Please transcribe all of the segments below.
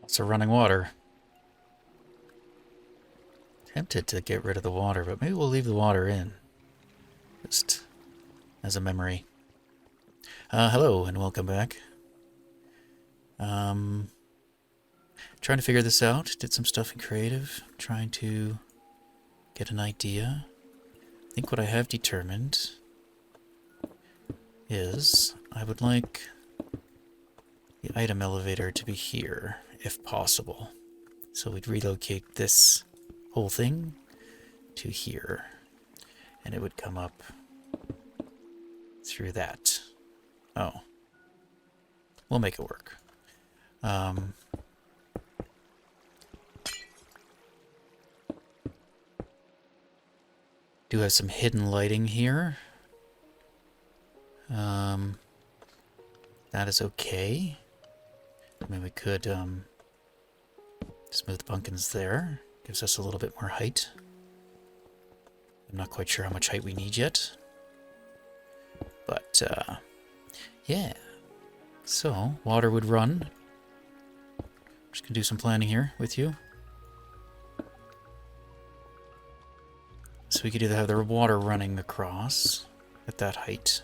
It's a running water. Tempted to get rid of the water, but maybe we'll leave the water in. Just as a memory. Hello and welcome back. Trying to figure this out. Did some stuff in creative. Trying to get an idea. I think what I have determined is I would like the item elevator to be here, if possible. So we'd relocate this whole thing to here, and it would come up through that. Oh. We'll make it work. Do have some hidden lighting here. That is okay. I mean, we could smooth pumpkins there. Gives us a little bit more height. I'm not quite sure how much height we need yet. But, yeah. So, water would run. Just gonna do some planning here with you. So we could either have the water running across at that height.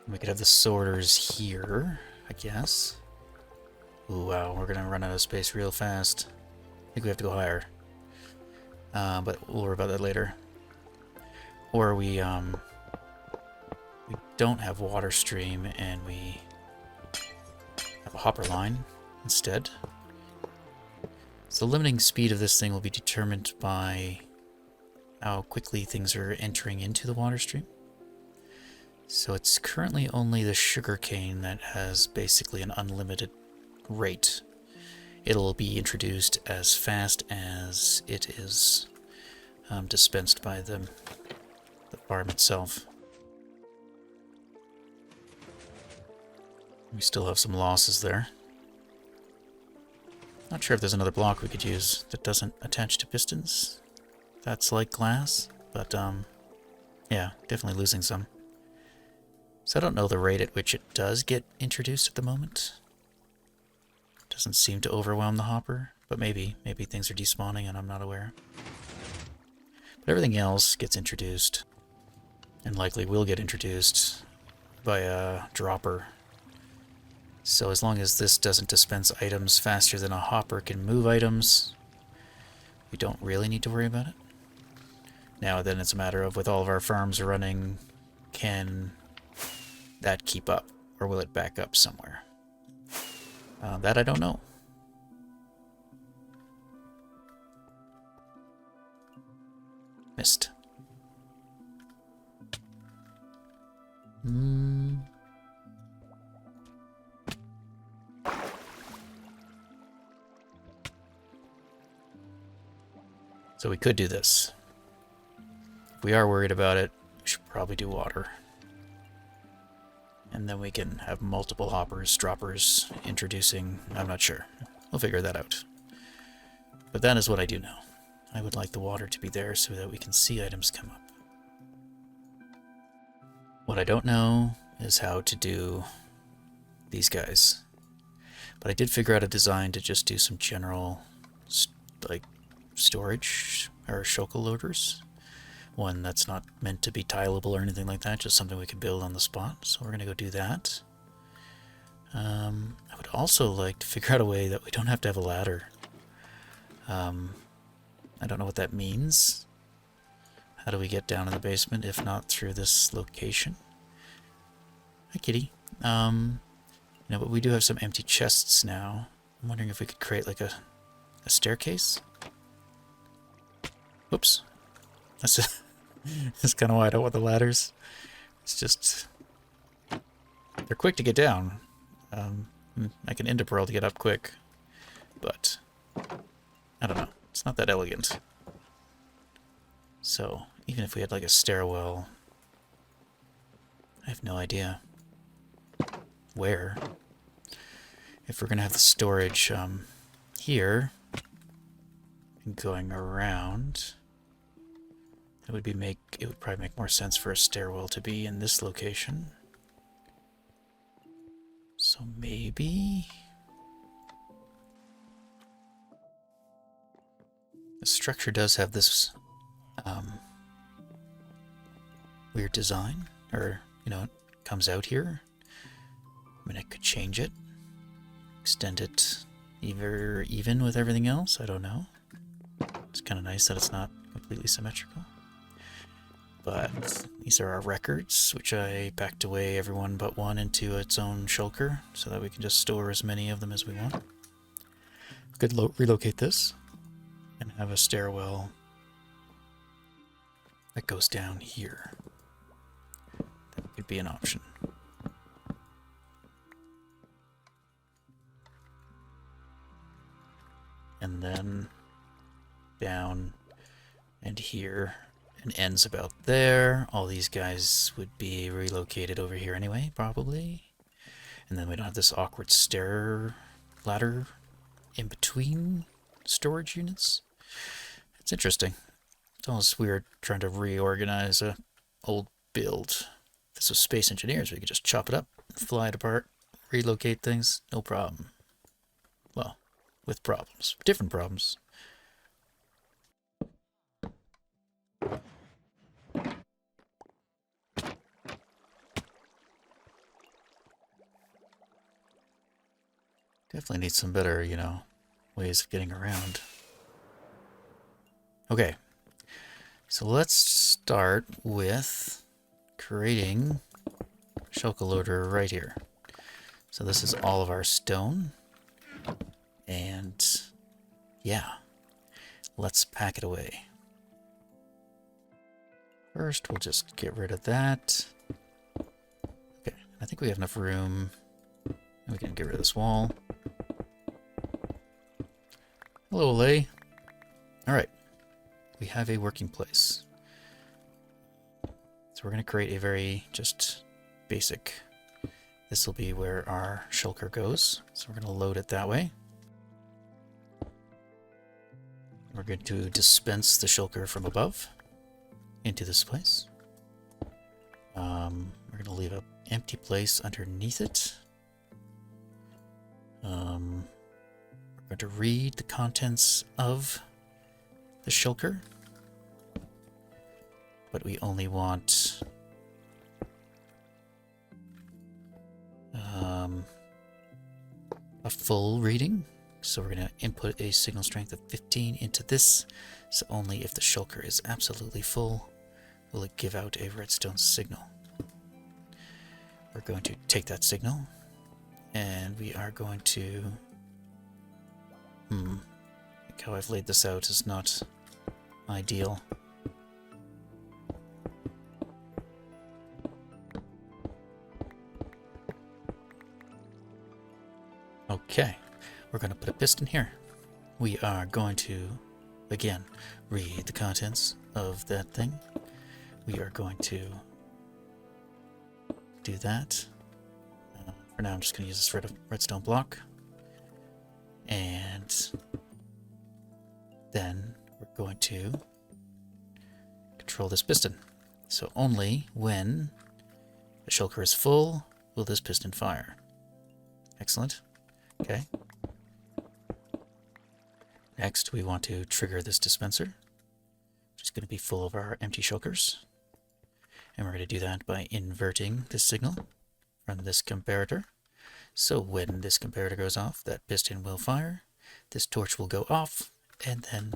We could have the sorters here, I guess. Ooh, wow, we're gonna run out of space real fast. I think we have to go higher. But we'll worry about that later. Or we don't have water stream and we have a hopper line instead. So the limiting speed of this thing will be determined by how quickly things are entering into the water stream. So it's currently only the sugarcane that has basically an unlimited rate. It'll be introduced as fast as it is dispensed by the farm itself. We still have some losses there. Not sure if there's another block we could use that doesn't attach to pistons. That's like glass, but yeah, definitely losing some. So I don't know the rate at which it does get introduced at the moment. Doesn't seem to overwhelm the hopper, but maybe things are despawning and I'm not aware. But everything else gets introduced, and likely will get introduced by a dropper. So as long as this doesn't dispense items faster than a hopper can move items, we don't really need to worry about it. Now then it's a matter of, with all of our farms running, can that keep up, or will it back up somewhere? That I don't know. Missed. So we could do this. If we are worried about it, we should probably do water. And then we can have multiple hoppers, droppers, introducing... I'm not sure. We'll figure that out. But that is what I do know. I would like the water to be there so that we can see items come up. What I don't know is how to do these guys. But I did figure out a design to just do some general, like, storage, or Shulker Loaders. One that's not meant to be tillable or anything like that, just something we can build on the spot. So we're going to go do that. I would also like to figure out a way that we don't have to have a ladder. I don't know what that means. How do we get down in the basement if not through this location? Hi, kitty. But we do have some empty chests now. I'm wondering if we could create like a staircase. Oops. That's kind of why I don't want the ladders. It's just... they're quick to get down. I can interpearl to get up quick. But... I don't know. It's not that elegant. So, even if we had like a stairwell... I have no idea where. If we're going to have the storage here... and going around... It would probably make more sense for a stairwell to be in this location. So maybe structure does have this weird design, or, you know, it comes out here. I mean, I could change it, extend it even with everything else, I don't know. It's kind of nice that it's not completely symmetrical. But these are our records, which I packed away everyone but one into its own shulker, so that we can just store as many of them as we want. We could relocate this and have a stairwell that goes down here. That could be an option. And then down and here, and ends about there. All these guys would be relocated over here anyway, probably. And then we don't have this awkward stair ladder in between storage units. It's interesting. It's almost weird trying to reorganize a old build. If this was Space Engineers, we could just chop it up, fly it apart, relocate things, no problem. Well, with problems. Different problems. Definitely need some better, you know, ways of getting around. Okay, so let's start with creating a Shulker Loader right here. So this is all of our stone, and yeah, let's pack it away. First, we'll just get rid of that. Okay, I think we have enough room. We can get rid of this wall. Hello, Lay. Alright, we have a working place. So we're going to create a very just basic. This will be where our shulker goes. So we're going to load it that way. We're going to dispense the shulker from above into this place. We're going to leave an empty place underneath it. We're going to read the contents of the shulker, but we only want a full reading. So we're going to input a signal strength of 15 into this, so only if the shulker is absolutely full will it give out a redstone signal. We're going to take that signal, and we are going to... like how I've laid this out is not ideal. Okay, we're going to put a piston here. We are going to, again, read the contents of that thing. We are going to do that. For now, I'm just going to use this redstone block. And then we're going to control this piston. So only when the shulker is full will this piston fire. Excellent. Okay. Next, we want to trigger this dispenser, which is going to be full of our empty shulkers. And we're going to do that by inverting this signal from this comparator. So when this comparator goes off, that piston will fire, this torch will go off, and then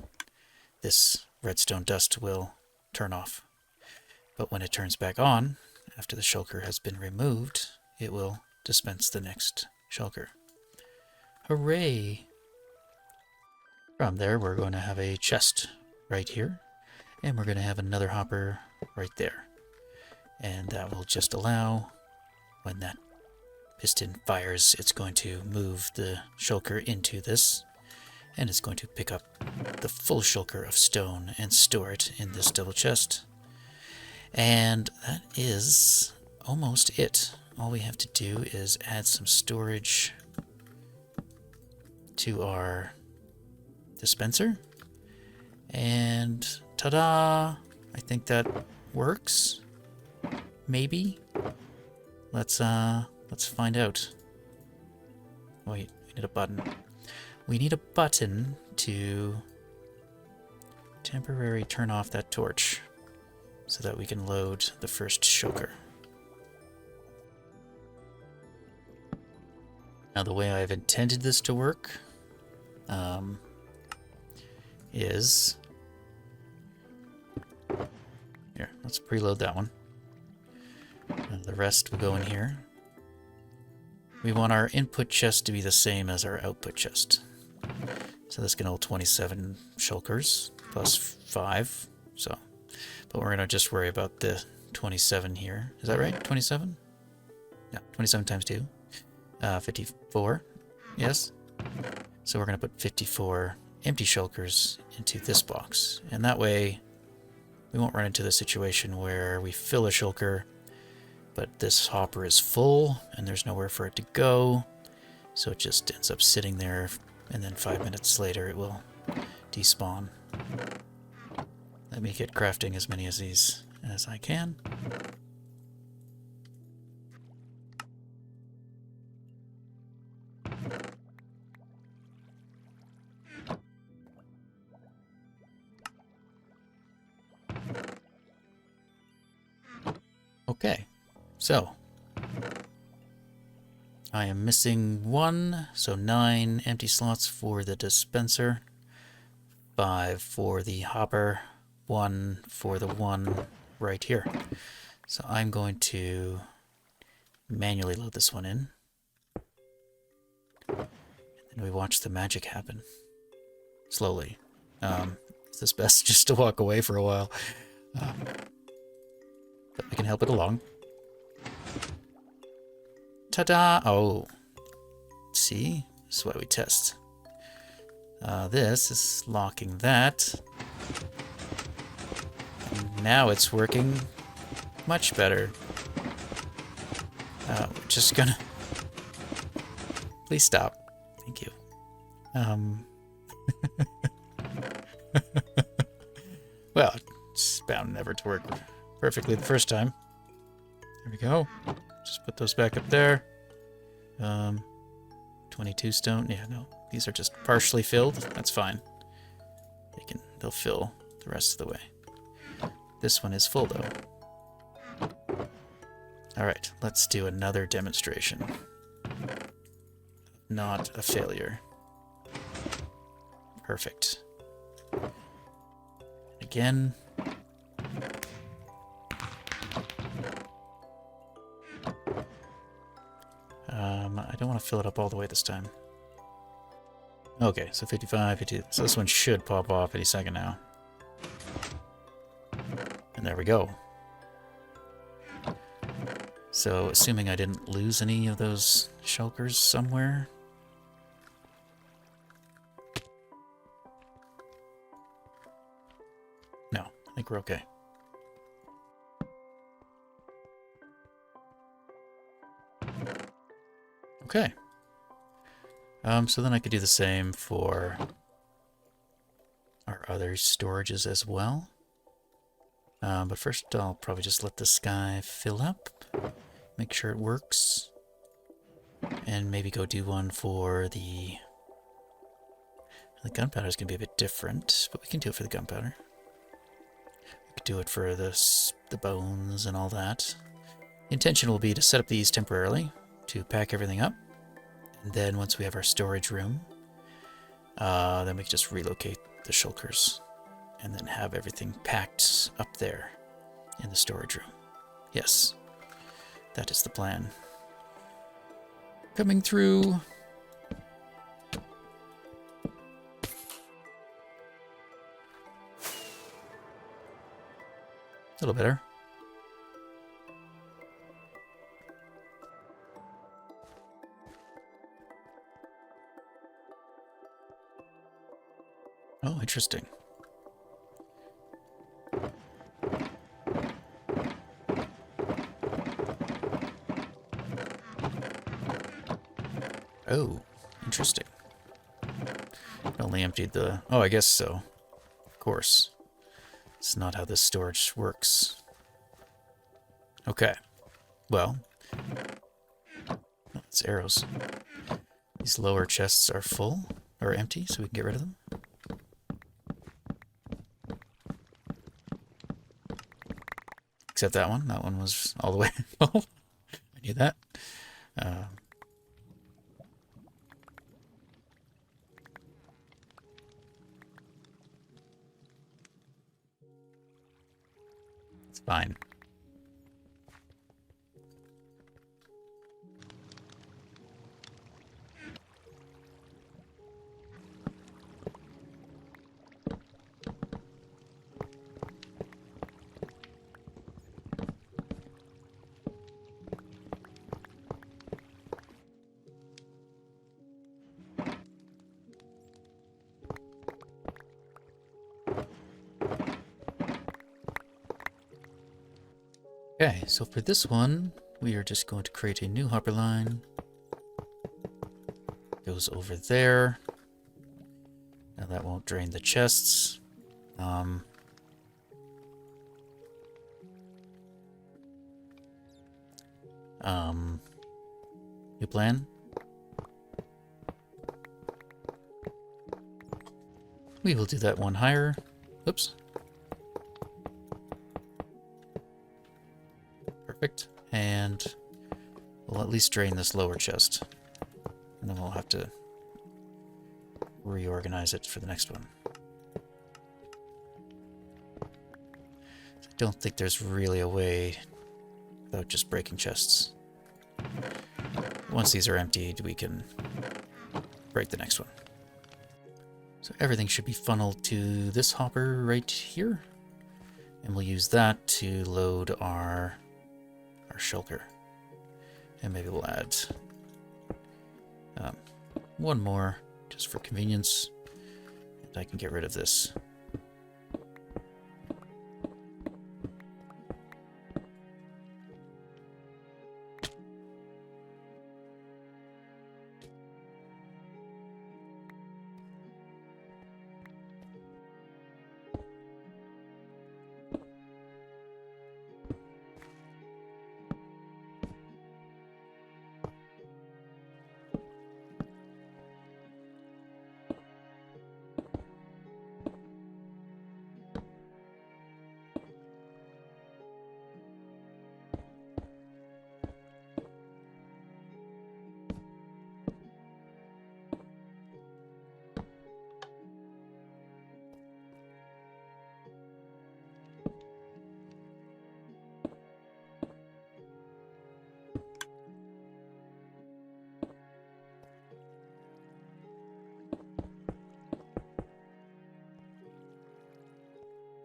this redstone dust will turn off. But when it turns back on, after the shulker has been removed, it will dispense the next shulker. Hooray! From there, we're going to have a chest right here, and we're going to have another hopper right there. And that will just allow, when that piston fires, it's going to move the shulker into this, and it's going to pick up the full shulker of stone and store it in this double chest. And that is almost it. All we have to do is add some storage to our dispenser, and ta-da! I think that works. Maybe. Let's find out. Wait, we need a button. We need a button to temporary turn off that torch so that we can load the first shulker. Now the way I've intended this to work is... Here, let's preload that one. And the rest will go in here. We want our input chest to be the same as our output chest. So this can hold 27 shulkers plus 5. So, but we're gonna just worry about the 27 here. Is that right? 27? Yeah, 27 times 2. 54. Yes. So we're gonna put 54 empty shulkers into this box, and that way we won't run into the situation where we fill a shulker, but this hopper is full and there's nowhere for it to go, so it just ends up sitting there, and then 5 minutes later it will despawn. Let me get crafting as many of these as I can. Okay, so I am missing 1, so 9 empty slots for the dispenser, 5 for the hopper, 1 for the one right here. So I'm going to manually load this one in, and then we watch the magic happen slowly. It's best just to walk away for a while. But we can help it along. Ta-da! Oh. See? This is why we test. This is locking that. And now it's working much better. We're just gonna... Please stop. Thank you. Well, it's bound never to work perfectly the first time. There we go. Just put those back up there. 22 stone. Yeah, no. These are just partially filled. That's fine. They'll fill the rest of the way. This one is full though. Alright, let's do another demonstration. Not a failure. Perfect. Again. I don't want to fill it up all the way this time. Okay, so 55, 52. So this one should pop off any second now. And there we go. So, assuming I didn't lose any of those shulkers somewhere. No, I think we're okay. Okay. So then I could do the same for our other storages as well. But first I'll probably just let this guy fill up, make sure it works, and maybe go do one for the gunpowder is going to be a bit different, but we can do it for the gunpowder. We could do it for the bones and all that. The intention will be to set up these temporarily, to pack everything up, and then once we have our storage room, then we can just relocate the shulkers and then have everything packed up there in the storage room. Yes, that is the plan. Coming through. A little better. Oh, interesting. Oh, interesting. It only emptied the... Oh, I guess so. Of course. It's not how this storage works. Okay. Well. Oh, it's arrows. These lower chests are full, or empty, so we can get rid of them. except that one. That one was all the way full. I knew that. It's fine. Okay, so for this one, we are just going to create a new hopper line. Goes over there. Now that won't drain the chests. New plan. We will do that one higher. Oops. Perfect. And we'll at least drain this lower chest. And then we'll have to reorganize it for the next one. I don't think there's really a way without just breaking chests. Once these are emptied, we can break the next one. So everything should be funneled to this hopper right here. And we'll use that to load our shulker. And maybe we'll add one more just for convenience. And I can get rid of this.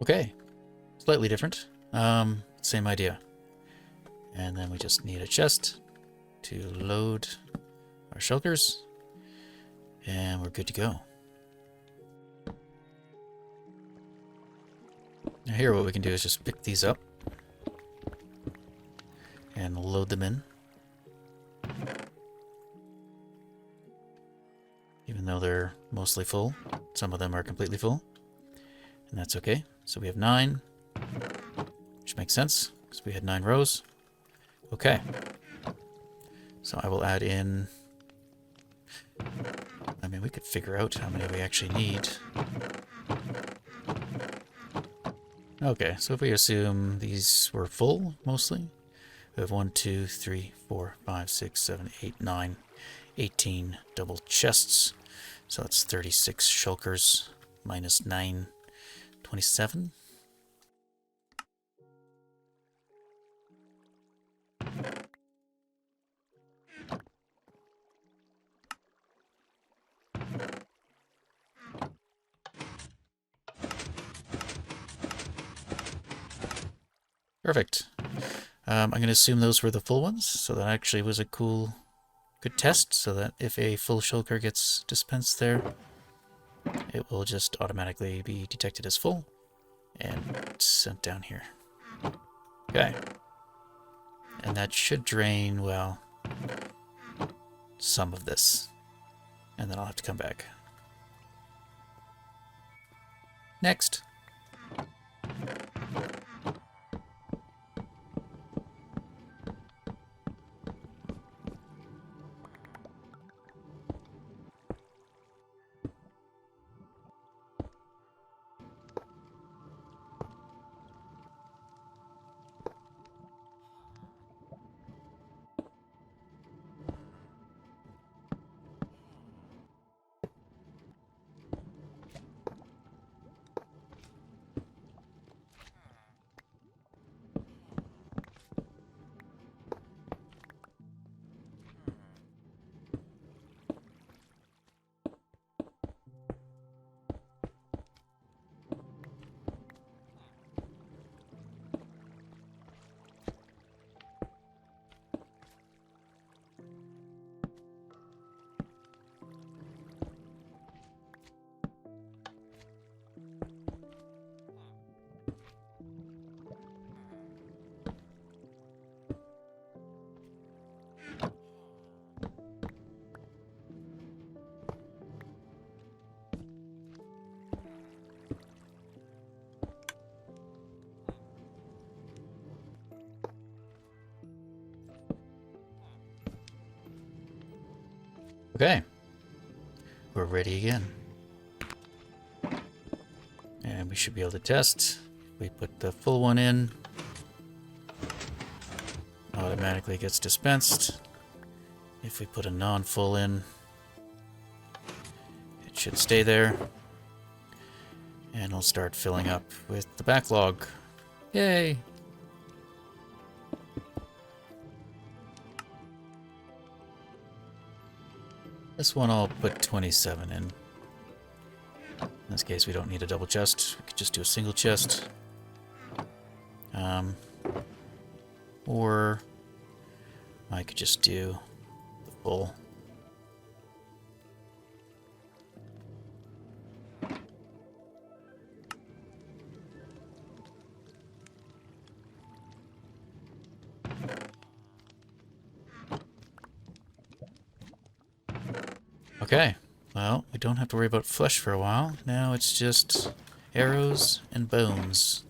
Okay, slightly different. Same idea. And then we just need a chest to load our shulkers, and we're good to go. Now here what we can do is just pick these up and load them in. Even though they're mostly full, some of them are completely full, and that's okay. So we have 9, which makes sense, because we had 9 rows. Okay. So I will add in... I mean, we could figure out how many we actually need. Okay, so if we assume these were full, mostly, we have 1, 2, 3, 4, 5, 6, 7, 8, 9, 18 double chests. So that's 36 shulkers minus 9, 27. Perfect. I'm going to assume those were the full ones, so that actually was a good test, so that if a full shulker gets dispensed there, it will just automatically be detected as full and sent down here. Okay. And that should drain, well, some of this. And then I'll have to come back. Next. Okay. We're ready again. And we should be able to test. We put the full one in. Automatically gets dispensed. If we put a non-full in, it should stay there. And it'll start filling up with the backlog. Yay! This one I'll put 27 in. In this case, we don't need a double chest. We could just do a single chest. Or I could just do the full. Okay, well, we don't have to worry about flesh for a while. Now it's just arrows and bones.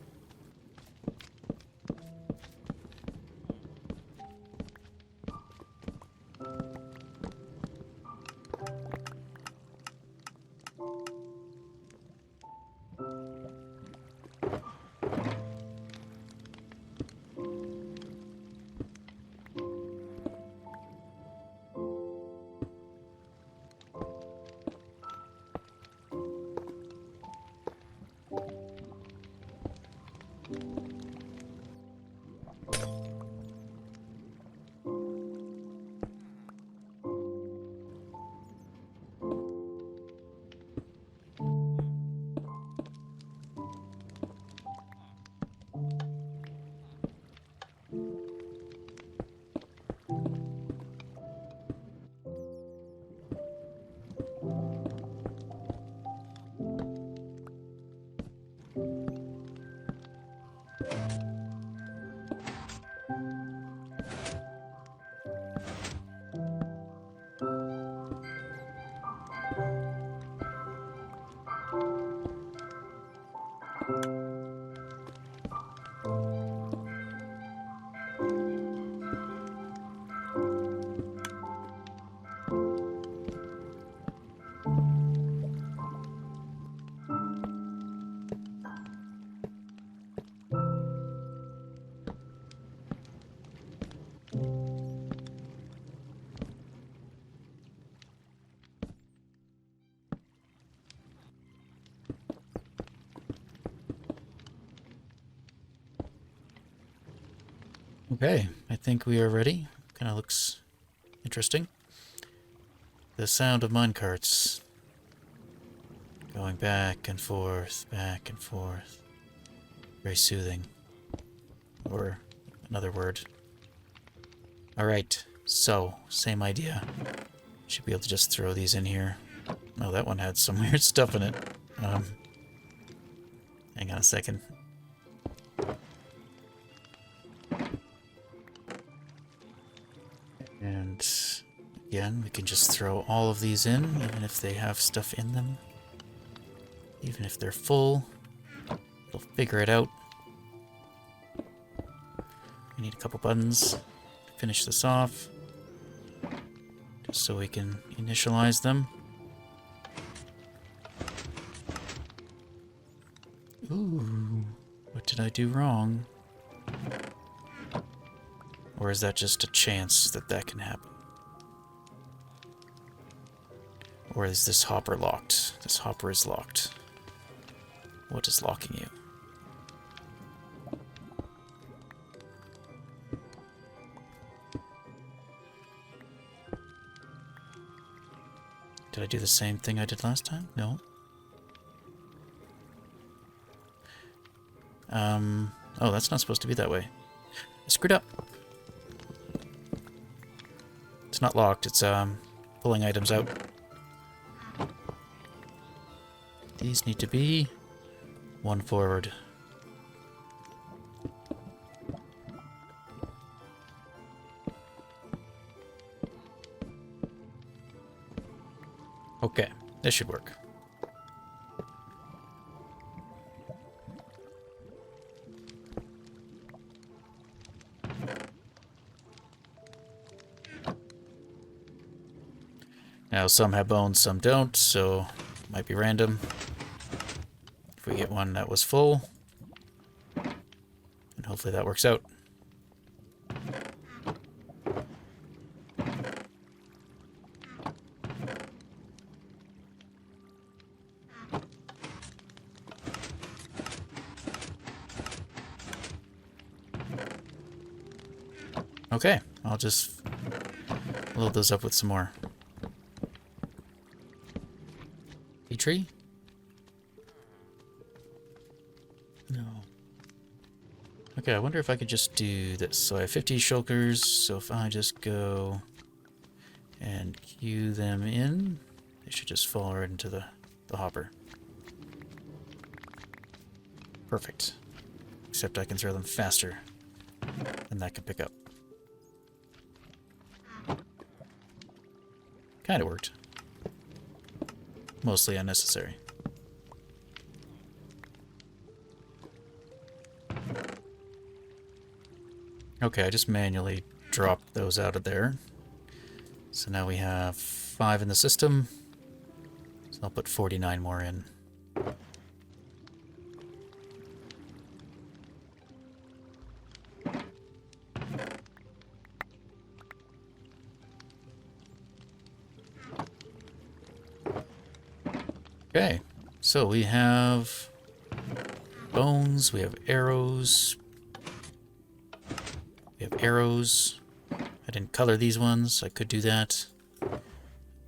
Okay, I think we are ready. Kind of looks interesting. The sound of minecarts going back and forth, back and forth. Very soothing. Or another word. Alright, so, same idea. Should be able to just throw these in here. Oh, that one had some weird stuff in it. Hang on a second. And again, we can just throw all of these in, even if they have stuff in them. Even if they're full, it'll figure it out. We need a couple buttons to finish this off, just so we can initialize them. Ooh, what did I do wrong? Or is that just a chance that that can happen? Or is this hopper locked? This hopper is locked. What is locking you? Did I do the same thing I did last time? No. Oh, that's not supposed to be that way. I screwed up. It's not locked, it's, pulling items out. These need to be one forward. Okay, this should work. Now, some have bones, some don't, so it might be random. If we get one that was full, and hopefully that works out. Okay, I'll just load those up with some more. Tea tree? No. Okay, I wonder if I could just do this. So I have 50 shulkers, so if I just go and queue them in, they should just fall right into the hopper. Perfect. Except I can throw them faster than that can pick up. Kinda worked. Mostly unnecessary. Okay, I just manually dropped those out of there. So now we have 5 in the system. So I'll put 49 more in. Okay, so we have bones, we have arrows. We have arrows. I didn't color these ones. I could do that.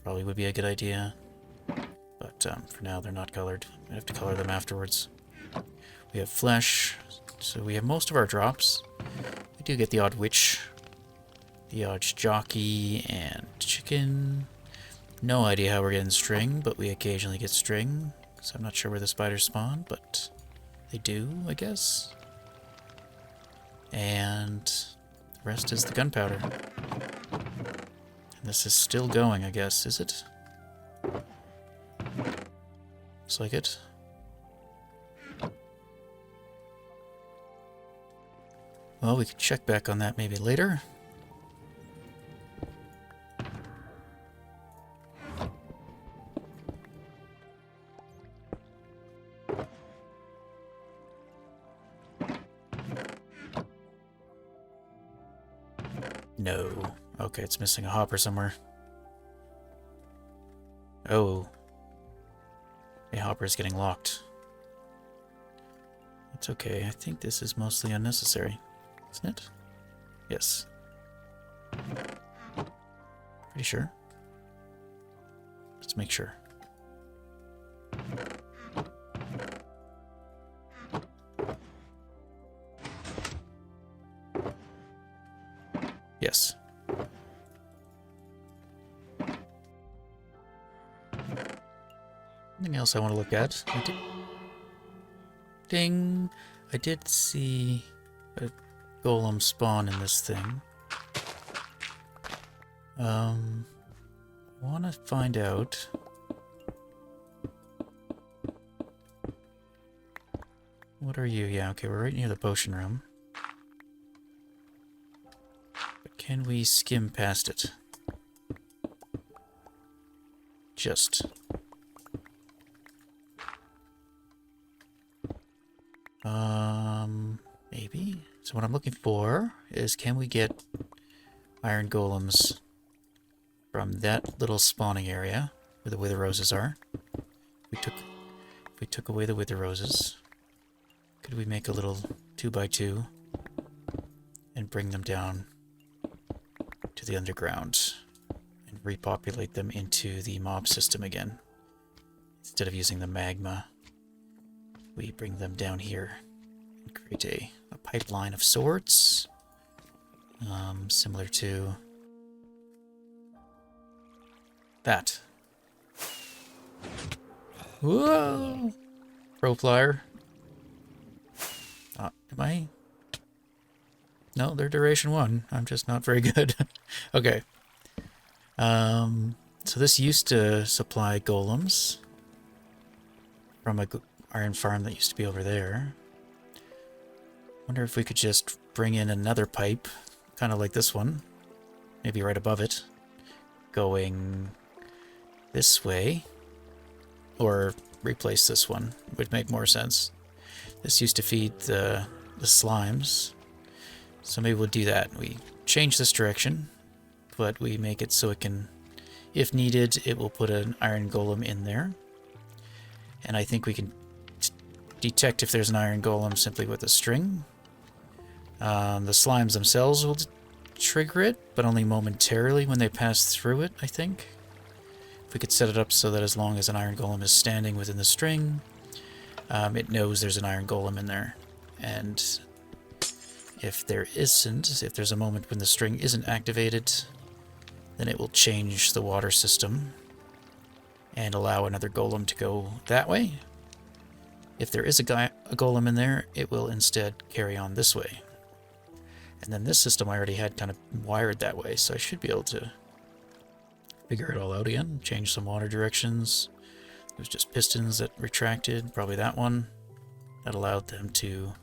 Probably would be a good idea. But for now, they're not colored. I have to color them afterwards. We have flesh. So we have most of our drops. We do get the odd witch, the odd jockey, and chicken. No idea how we're getting string, but we occasionally get string. So I'm not sure where the spiders spawn, but they do, I guess. And the rest is the gunpowder. And this is still going, I guess, is it? Looks like it. Well, we could check back on that maybe later. No. Okay, it's missing a hopper somewhere. Oh. A hopper is getting locked. It's okay. I think this is mostly unnecessary. Isn't it? Yes. Pretty sure. Let's make sure. Yes. Anything else I want to look at? Ding! I did see a golem spawn in this thing. I want to find out. What are you? Yeah, okay, we're right near the potion room. But can we skim past it? Just. Maybe. So what I'm looking for is, can we get iron golems from that little spawning area where the wither roses are? If we took away the wither roses, could we make a little 2x2 and bring them down to the underground and repopulate them into the mob system again? Instead of using the magma, we bring them down here and create a pipeline of sorts, similar to that. Whoa! Pro flyer. Am I? No, they're duration 1. I'm just not very good. Okay. So this used to supply golems from a iron farm that used to be over there. Wonder if we could just bring in another pipe, kind of like this one, maybe right above it, going this way, or replace this one would make more sense. This used to feed the slimes, so maybe we'll do that. We change this direction, but we make it so it can, if needed, it will put an iron golem in there. And I think we can detect if there's an iron golem simply with a string. The slimes themselves will trigger it, but only momentarily when they pass through it, I think. If we could set it up so that as long as an iron golem is standing within the string, it knows there's an iron golem in there. And if there isn't, if there's a moment when the string isn't activated, then it will change the water system and allow another golem to go that way. If there is a golem in there, it will instead carry on this way. And then this system I already had kind of wired that way, so I should be able to figure it all out again. Change some water directions. It was just pistons that retracted, probably that one. That allowed them to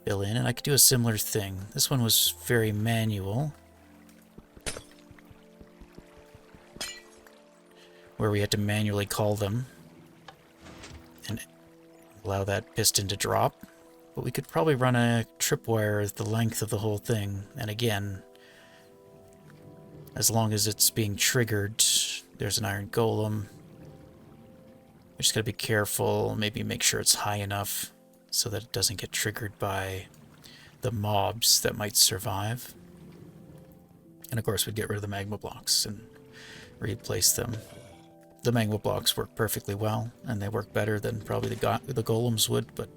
fill in, and I could do a similar thing. This one was very manual, where we had to manually call them and allow that piston to drop. But we could probably run a tripwire the length of the whole thing, and again, as long as it's being triggered, there's an iron golem. We just gotta be careful, maybe make sure it's high enough so that it doesn't get triggered by the mobs that might survive. And of course we'd get rid of the magma blocks and replace them. The magma blocks work perfectly well, and they work better than probably the golems would, but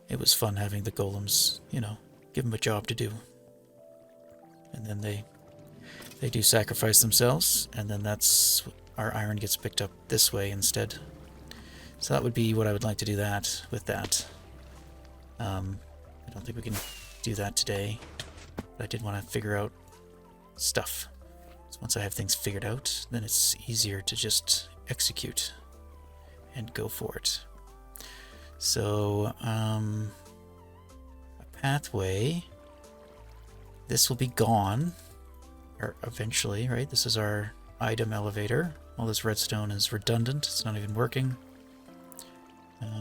it was fun having the golems, you know, give them a job to do. And then they do sacrifice themselves, and then that's, our iron gets picked up this way instead. So that would be what I would like to do that with that. I don't think we can do that today, but I did want to figure out stuff. So once I have things figured out, then it's easier to just execute and go for it. So, a pathway. This will be gone, or eventually, right? This is our item elevator. All this redstone is redundant. It's not even working.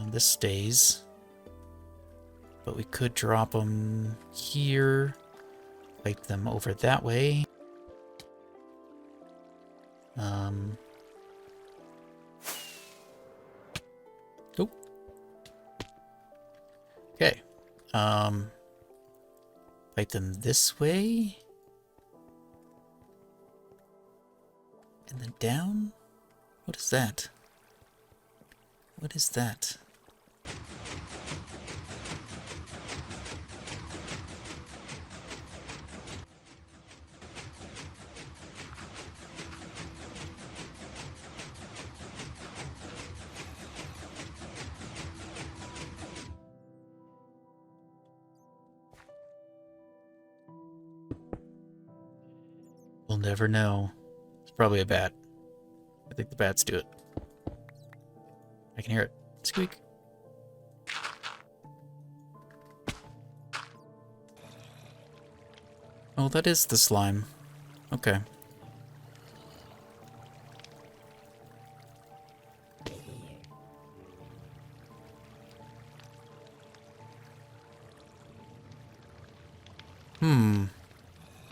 This stays. But we could drop them here, pipe them over that way. Oh. Okay. Pipe them this way. And then down? What is that? What is that? We'll never know. It's probably a bat. I think the bats do it. I can hear it. Squeak. Oh, that is the slime. Okay.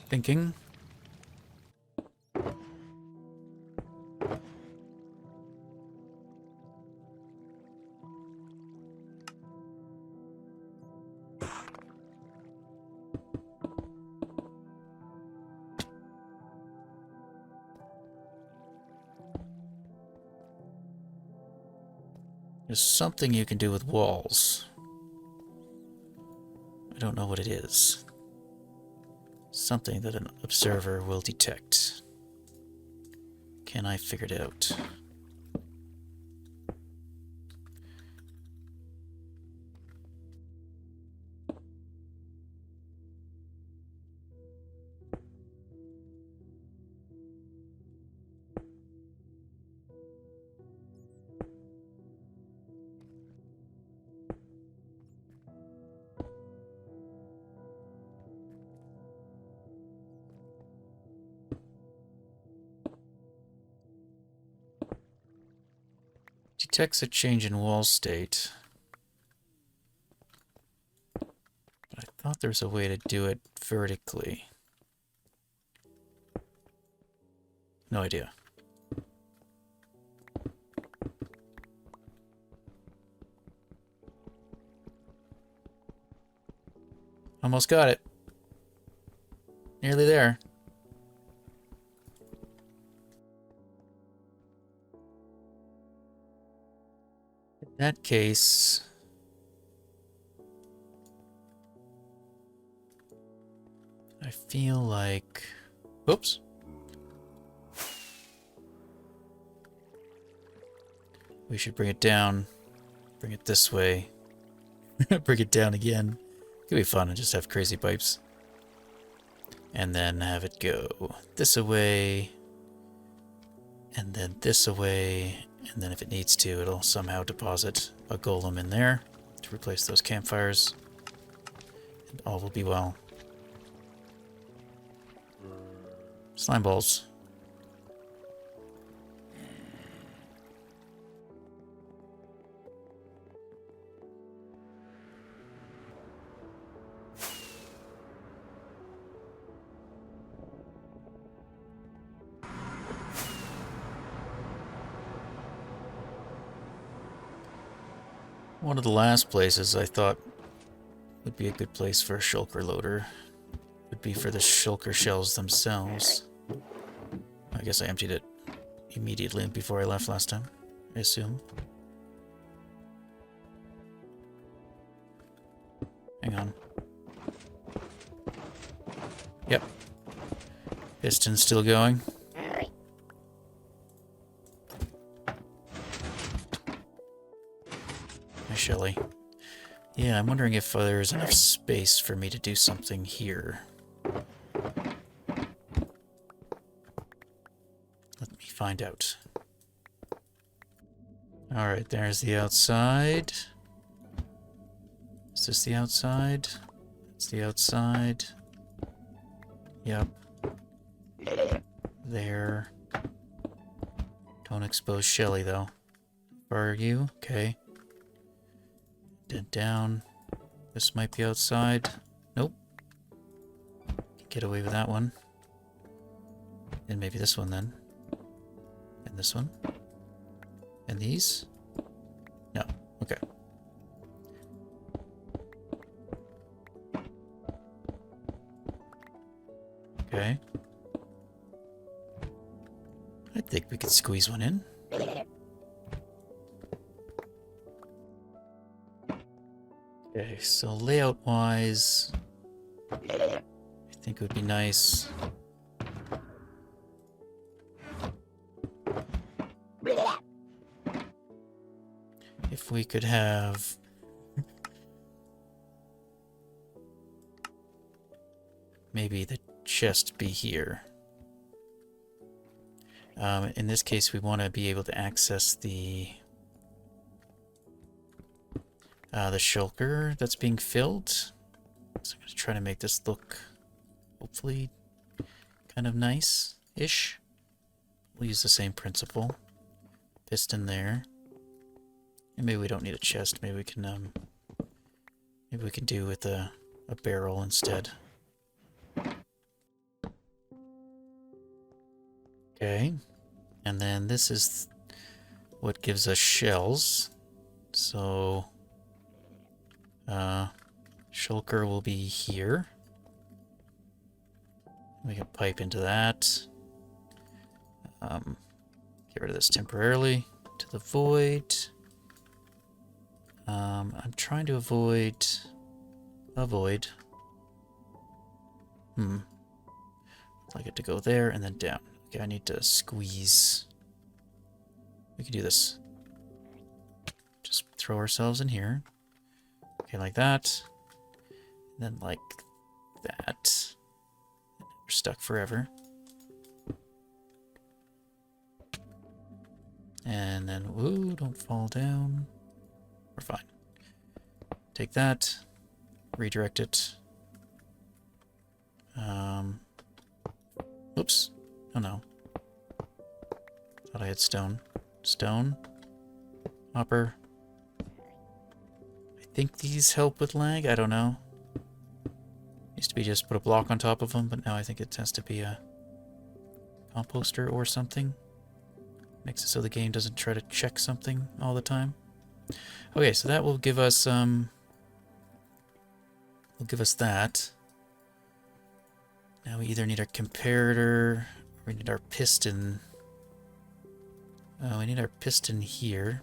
Thinking. There's something you can do with walls. I don't know what it is. Something that an observer will detect. Can I figure it out? Detects a change in wall state. But I thought there was a way to do it vertically. No idea. Almost got it. Nearly there. In that case, I feel like... Oops. We should bring it down. Bring it this way. Bring it down again. Could be fun and just have crazy pipes. And then have it go this away. And then this away. And then if it needs to, it'll somehow deposit a golem in there to replace those campfires. And all will be well. Slime balls. One of the last places I thought would be a good place for a shulker loader would be for the shulker shells themselves. I guess I emptied it immediately before I left last time, I assume. Hang on. Yep. Piston's still going. Hi, Shelly. Yeah, I'm wondering if there's enough space for me to do something here. Let me find out. Alright, there's the outside. Is this the outside? It's the outside. Yep. There. Don't expose Shelly, though. Where are you? Okay. Dead down. This might be outside. Nope. Can't get away with that one. And maybe this one then. And this one. And these? No. Okay. Okay. I think we could squeeze one in. Okay, so layout-wise, I think it would be nice. If we could have... maybe the chest be here. In this case, we want to be able to access the shulker that's being filled. So I'm going to try to make this look, hopefully, kind of nice-ish. We'll use the same principle. Piston there. And maybe we don't need a chest. Maybe we can do with a barrel instead. Okay. And then this is what gives us shells. So shulker will be here. We can pipe into that. Get rid of this temporarily to the void. I'm trying to avoid a void. I'd like it to go there and then down. Okay, I need to squeeze. We can do this. Just throw ourselves in here. Okay, like that. And then like that. We're stuck forever. And then, ooh, don't fall down. We're fine. Take that. Redirect it. Oops. Oh no. Thought I had stone. Stone. hopper. I think these help with lag. I don't know. Used to be just put a block on top of them, but now I think it has to be a composter or something. Makes it so the game doesn't try to check something all the time. Okay, so that will give us that. Now we either need our comparator, or we need our piston. We need our piston here.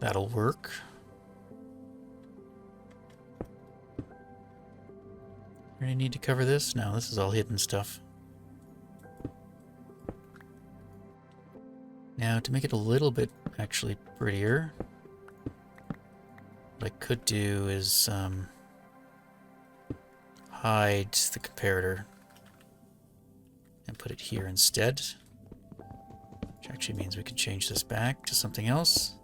That'll work. Really need to cover this? No, this is all hidden stuff. Now, to make it a little bit actually prettier, what I could do is hide the comparator and put it here instead, which actually means we can change this back to something else.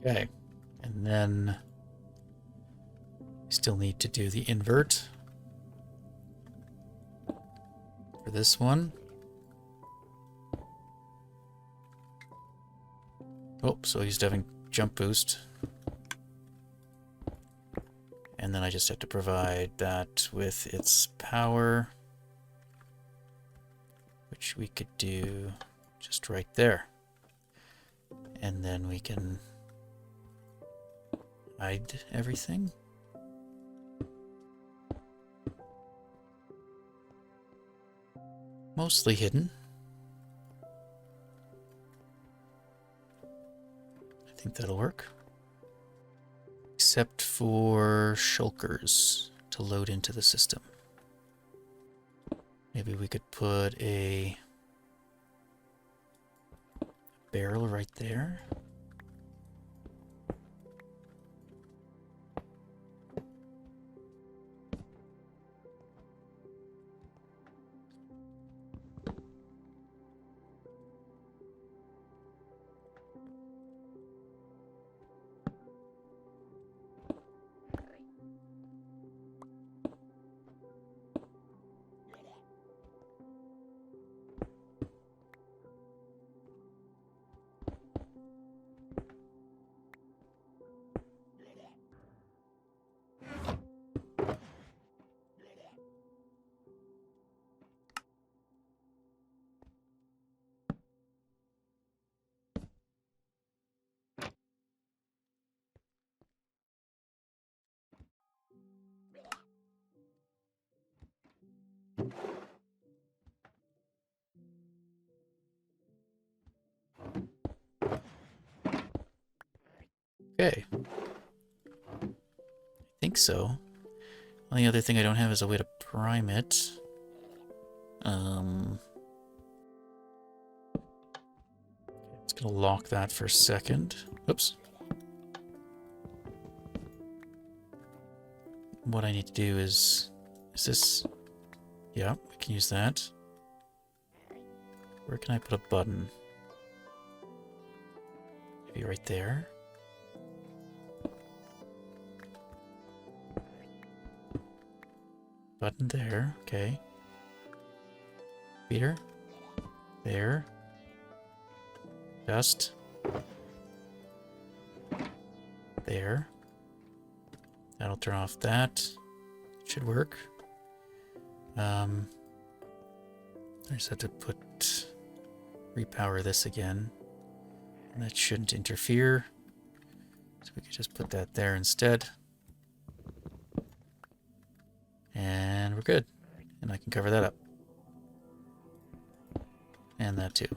Okay, and then we still need to do the invert for this one. Oh, so he's having jump boost. And then I just have to provide that with its power, which we could do just right there. And then we can hide everything. Mostly hidden. I think that'll work. Except for shulkers to load into the system. Maybe we could put a barrel right there. Okay. I think so. Only other thing I don't have is a way to prime it. It's gonna lock that for a second. Oops. What I need to do is this? Yeah, we can use that. Where can I put a button? Maybe right there. Button there, okay. Feeder. There. Dust. There. That'll turn off that. Should work. I just have to repower this again. And that shouldn't interfere. So we could just put that there instead. And we're good. And I can cover that up. And that too.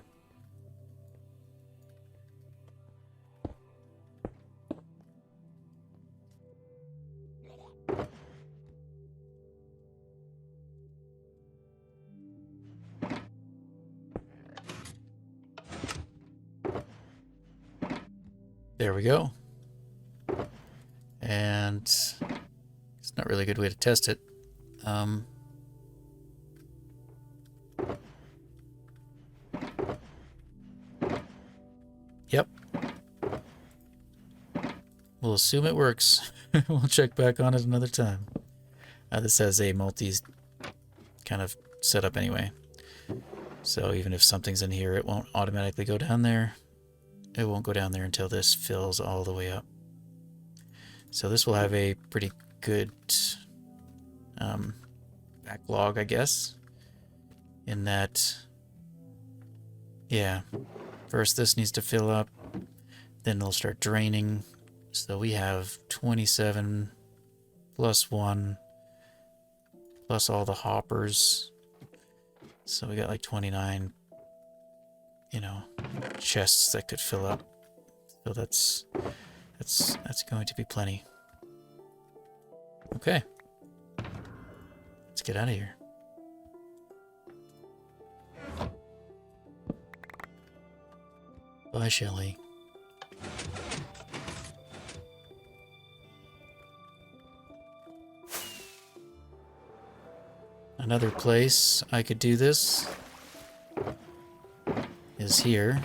There we go. And it's not really a good way to test it. Yep. We'll assume it works. We'll check back on it another time. This has a multi kind of setup anyway. So even if something's in here, it won't automatically go down there. It won't go down there until this fills all the way up. So this will have a pretty good backlog, I guess. In that, yeah, first this needs to fill up, then it'll start draining. So we have 27 plus 1 plus all the hoppers. So we got like 29, you know, chests that could fill up. So that's going to be plenty. Okay. Let's get out of here. Bye, Shelley. Another place I could do this is here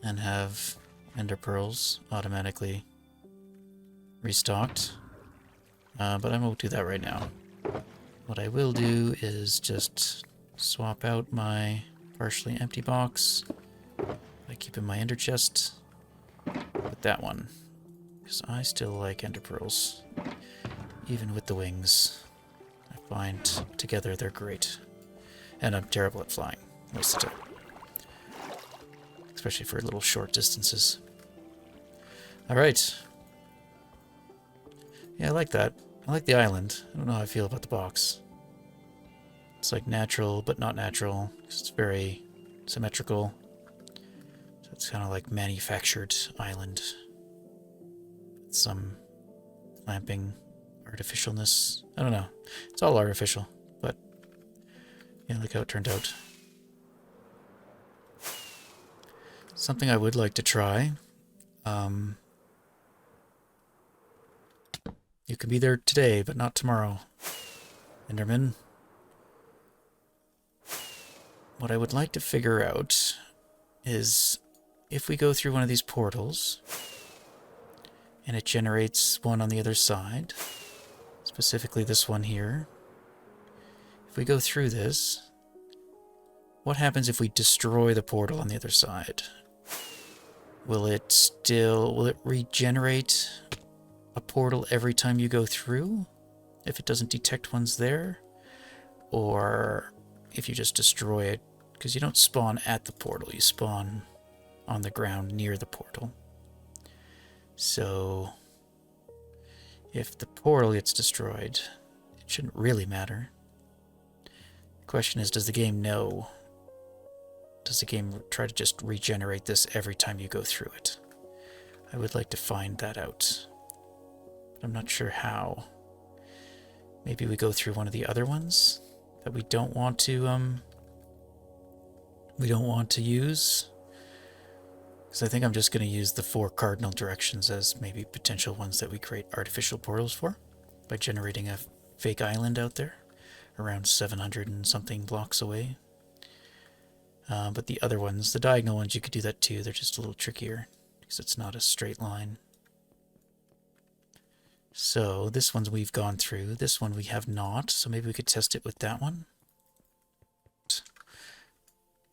and have ender pearls automatically restocked, but I won't do that right now. What I will do is just swap out my partially empty box by keeping my ender chest with that one, because I still like ender pearls, even with the wings. I find together they're great, and I'm terrible at flying most of the time, especially for little short distances. Alright. Yeah, I like that. I like the island. I don't know how I feel about the box. It's like natural, but not natural. It's very symmetrical. So it's kind of like manufactured island. Some clamping artificialness. I don't know. It's all artificial, but yeah, look how it turned out. Something I would like to try. You can be there today, but not tomorrow, Enderman. What I would like to figure out is if we go through one of these portals and it generates one on the other side, specifically this one here. If we go through this, what happens if we destroy the portal on the other side? Will it regenerate a portal every time you go through, if it doesn't detect ones there? Or if you just destroy it, because you don't spawn at the portal, you spawn on the ground near the portal. So if the portal gets destroyed, it shouldn't really matter. The question is, does the game know? Does the game try to just regenerate this every time you go through it? I would like to find that out. I'm not sure how. Maybe we go through one of the other ones that we don't want to use. Because I think I'm just going to use the 4 cardinal directions as maybe potential ones that we create artificial portals for by generating a fake island out there around 700 and something blocks away. But the other ones, the diagonal ones, you could do that too. They're just a little trickier because it's not a straight line. So this one's we've gone through. This one we have not. So maybe we could test it with that one.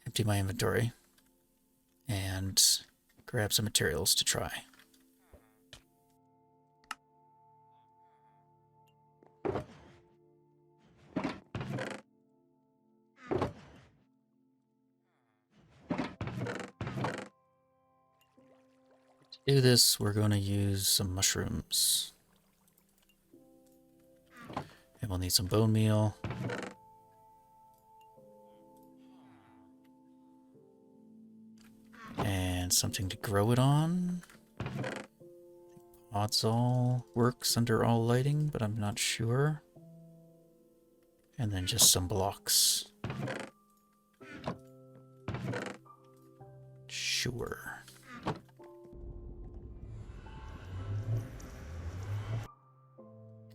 Empty my inventory and grab some materials to try. To do this, we're going to use some mushrooms. And we'll need some bone meal. And something to grow it on. Pods all works under all lighting, but I'm not sure. And then just some blocks. Sure.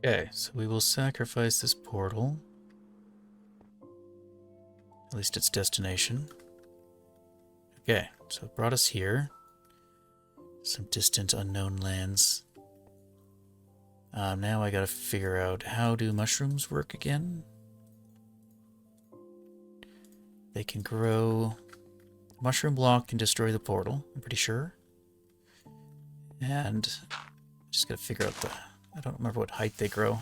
Okay, so we will sacrifice this portal. At least its destination. Okay, so it brought us here. Some distant unknown lands. Now I gotta figure out, how do mushrooms work again? They can grow. Mushroom block can destroy the portal, I'm pretty sure. And just gotta figure out I don't remember what height they grow.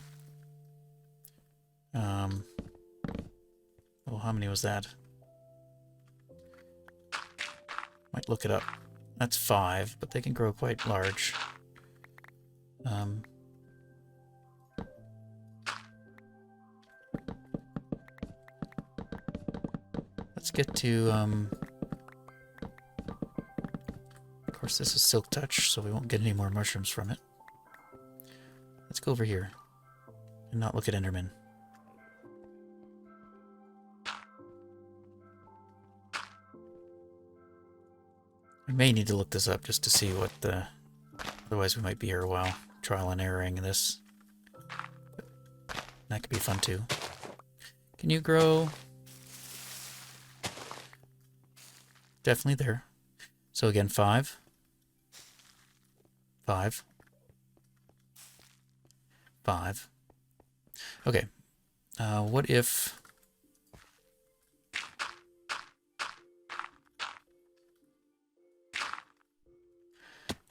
Oh, how many was that? Might look it up. That's 5, but they can grow quite large. Let's get to, of course this is Silk Touch, so we won't get any more mushrooms from it. Let's go over here and not look at Enderman. We may need to look this up just to see what the... Otherwise we might be here a while, trial and erroring this. That could be fun too. Can you grow? Definitely there. So again, 5. 5. 5. Okay. What if...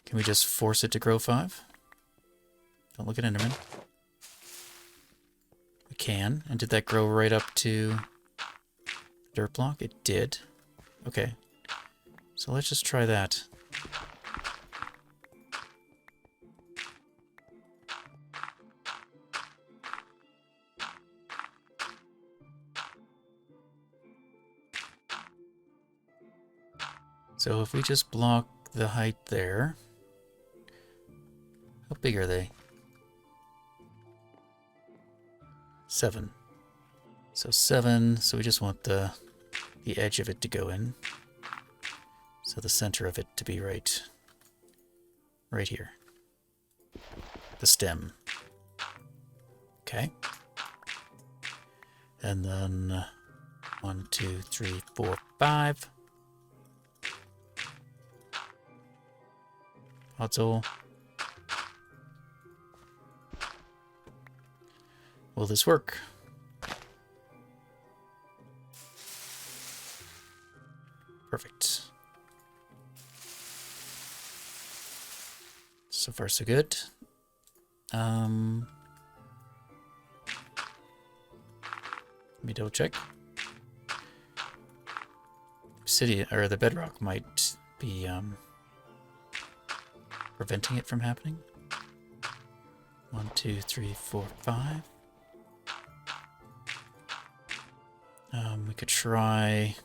Can we just force it to grow 5? Don't look at Enderman. We can. And did that grow right up to dirt block? It did. Okay. So let's just try that. So if we just block the height there... How big are they? 7. So 7, so we just want the edge of it to go in. So the center of it to be right here. The stem. Okay. And then 1, 2, 3, 4, 5. Podzol. Will this work? Perfect. So far, so good. Let me double check. Obsidian, or the bedrock might be preventing it from happening. 1, 2, 3, 4, 5. We could try...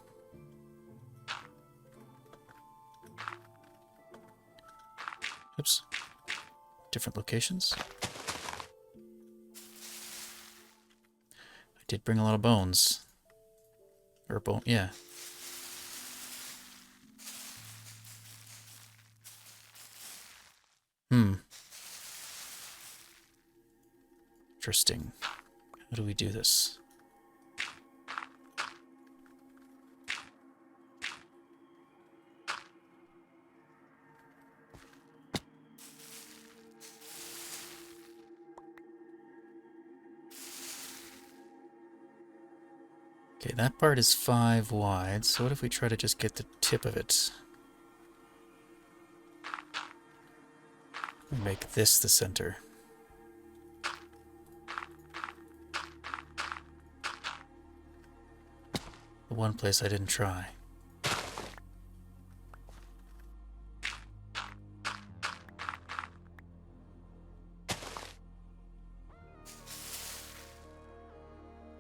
Oops. Different locations. I did bring a lot of bones. Or bone, yeah. Interesting. How do we do this? Okay, that part is 5 wide, so what if we try to just get the tip of it? We make this the center. The one place I didn't try.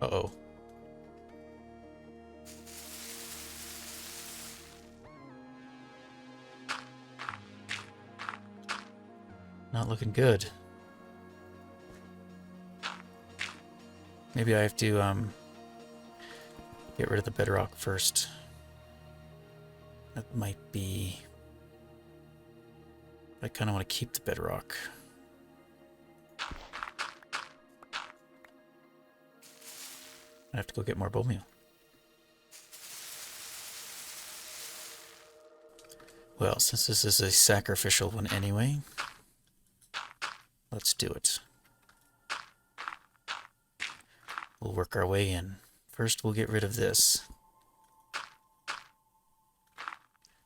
Uh-oh. Not looking good. Maybe I have to get rid of the bedrock first. That might be... I kind of want to keep the bedrock. I have to go get more bone meal. Well, since this is a sacrificial one anyway, let's do it. We'll work our way in. First, we'll get rid of this.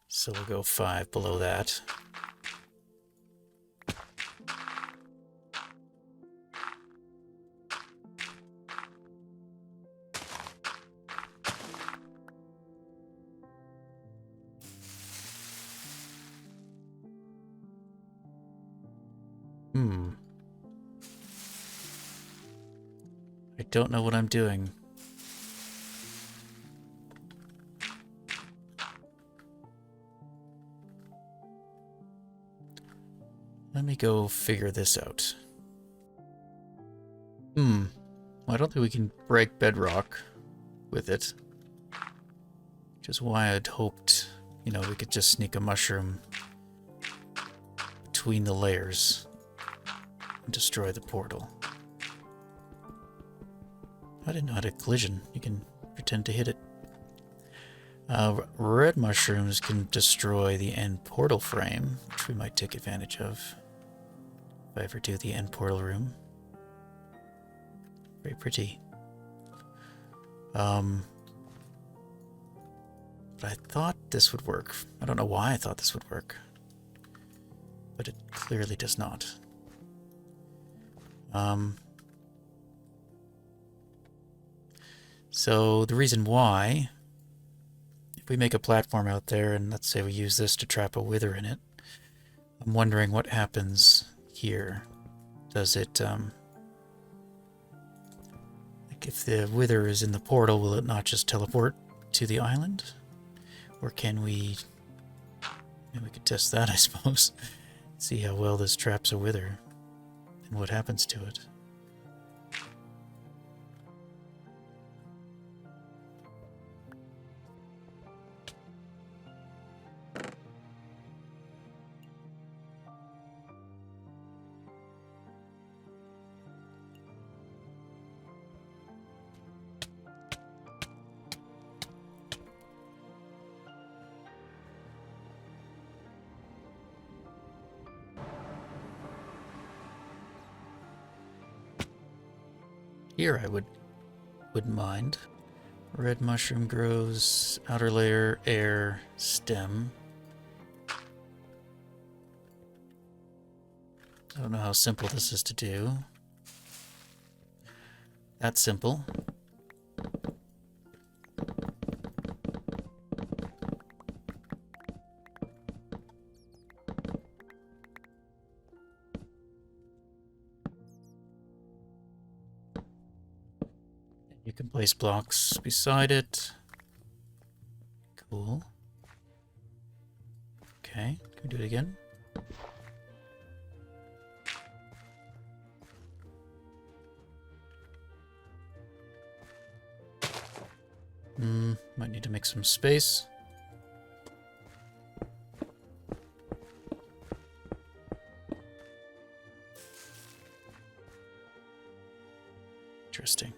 So we'll go 5 below that. I don't know what I'm doing. Let me go figure this out. Well, I don't think we can break bedrock with it. Which is why I'd hoped, you know, we could just sneak a mushroom between the layers and destroy the portal. I didn't know how to collision. You can pretend to hit it. Red mushrooms can destroy the end portal frame, which we might take advantage of if I ever do the end portal room. Very pretty. But I thought this would work. I don't know why I thought this would work, but it clearly does not. So the reason why, if we make a platform out there and let's say we use this to trap a wither in it, I'm wondering what happens here. Does it, like if the wither is in the portal, will it not just teleport to the island? Or can we, maybe we could test that, I suppose. See how well this traps a wither and what happens to it. Here I wouldn't mind. Red mushroom grows, outer layer, air, stem. I don't know how simple this is to do. That's simple. You can place blocks beside it. Cool. Okay, can we do it again? Might need to make some space. Interesting.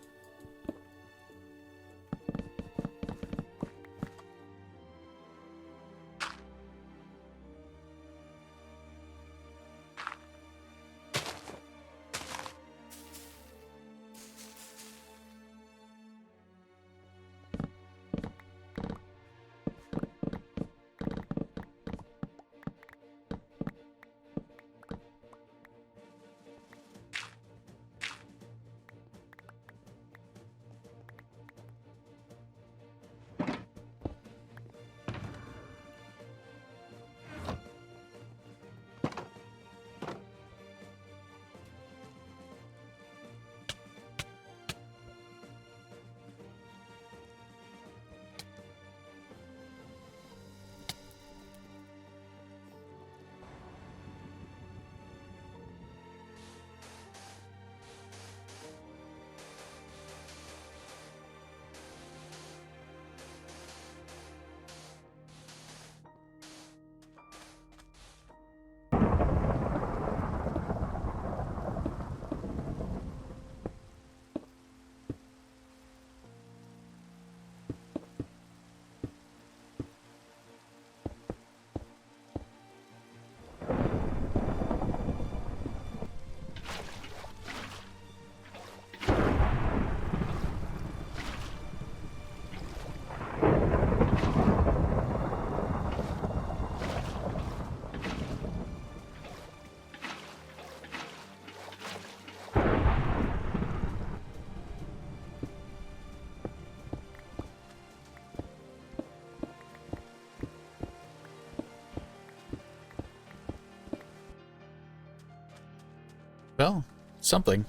Well, something.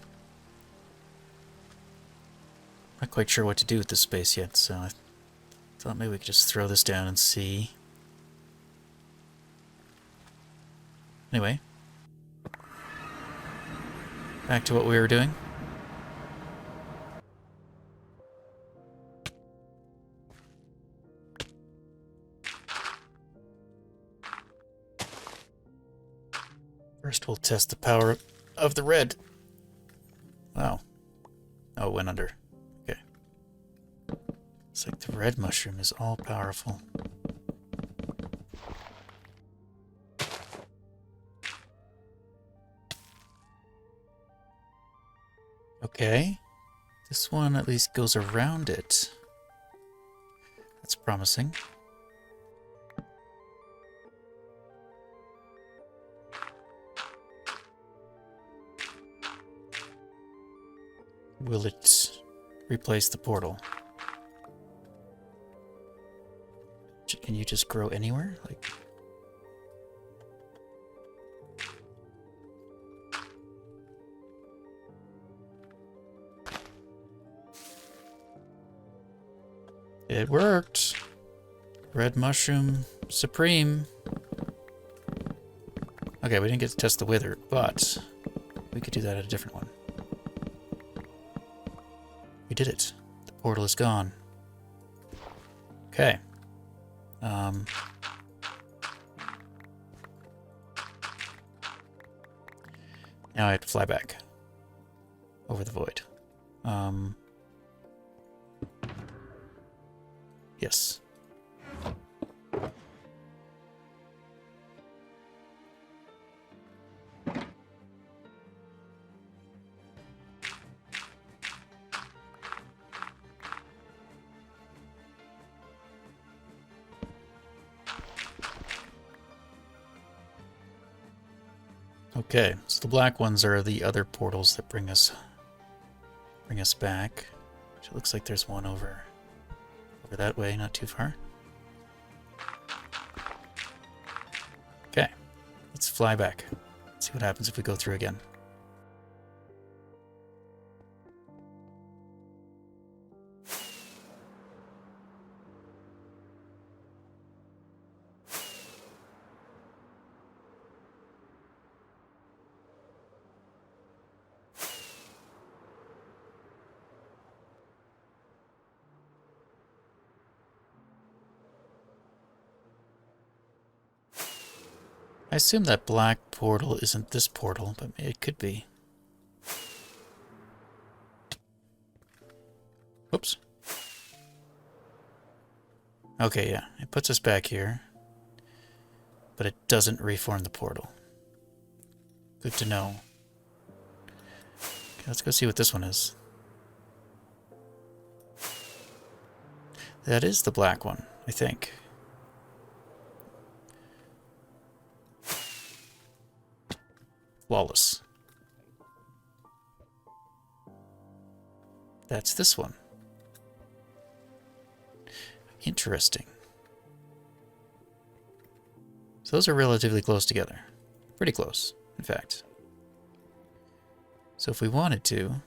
Not quite sure what to do with this space yet, so I thought maybe we could just throw this down and see. Anyway. Back to what we were doing. First we'll test the power of the red. Wow. Oh, it went under. Okay. It's like the red mushroom is all powerful. Okay. This one at least goes around it. That's promising. Will it replace the portal? Can you just grow anywhere? Like, it worked. Red mushroom supreme. Okay, we didn't get to test the wither, but we could do that at a different one. We did it. The portal is gone. Okay. Now I have to fly back over the void. Yes. Okay, so the black ones are the other portals that bring us back. It looks like there's one over that way, not too far. Okay, let's fly back. See what happens if we go through again. I assume that black portal isn't this portal, but it could be. Whoops. Okay, yeah, it puts us back here, but it doesn't reform the portal. Good to know. Okay, let's go see what this one is. That is the black one, I think. Flawless. That's this one. Interesting. So those are relatively close together. Pretty close, in fact. So if we wanted to,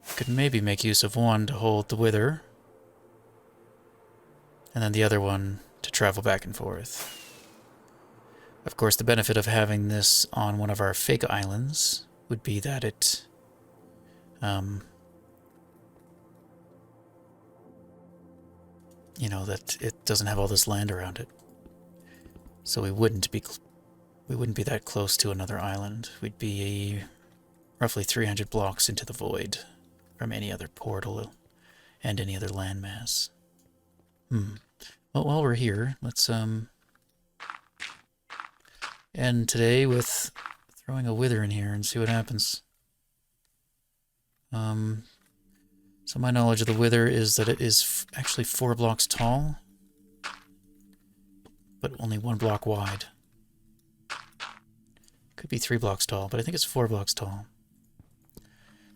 we could maybe make use of one to hold the wither, and then the other one to travel back and forth. Of course, the benefit of having this on one of our fake islands would be that it, you know, that it doesn't have all this land around it. So we wouldn't be that close to another island. We'd be roughly 300 blocks into the void from any other portal and any other landmass. Well, while we're here, let's end today with throwing a wither in here and see what happens. So my knowledge of the wither is that it is actually 4 blocks tall, but only 1 block wide. Could be 3 blocks tall, but I think it's 4 blocks tall.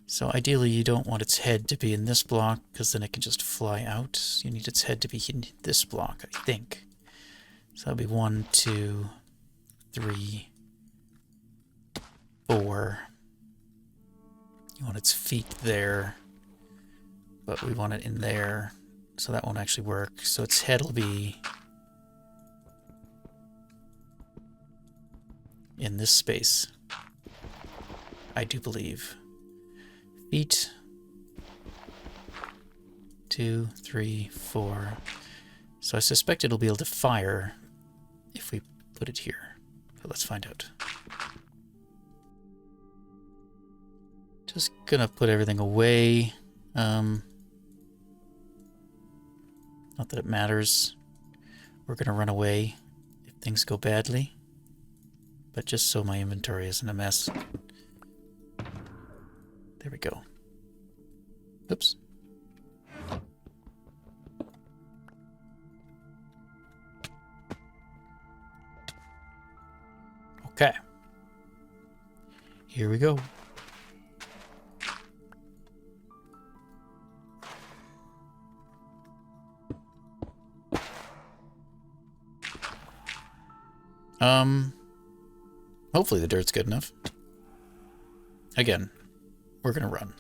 So ideally you don't want its head to be in this block, because then it can just fly out. You need its head to be in this block, I think. So that'll be 1, 2, 3, 4. You want its feet there, but we want it in there, so that won't actually work. So its head will be in this space, I do believe. Feet. 2, 3, 4. So I suspect it'll be able to fire if we put it here. But let's find out. Just gonna put everything away. Not that it matters. We're gonna run away if things go badly. But just so my inventory isn't a mess. There we go. Oops. Okay. Here we go. Hopefully the dirt's good enough. Again, we're gonna run.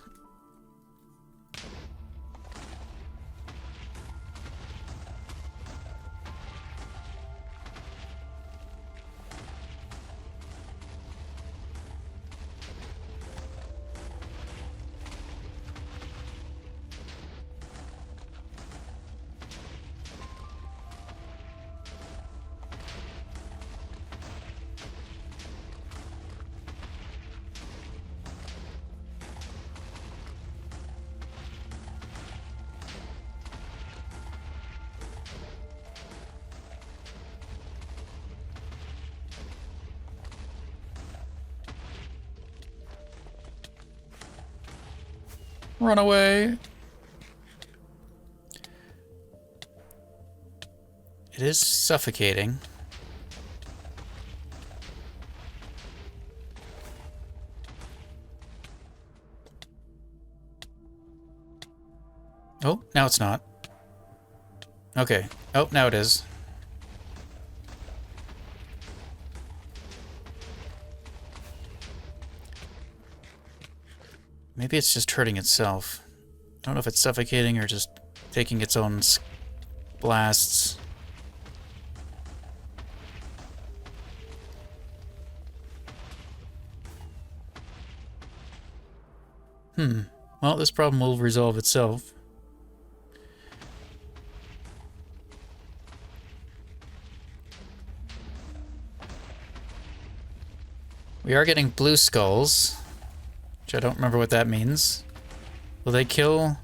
Run away. It is suffocating. Oh, now it's not. Okay. Oh, now it is. Maybe it's just hurting itself. I don't know if it's suffocating or just taking its own blasts. Well, this problem will resolve itself. We are getting blue skulls, which I don't remember what that means. Will they kill?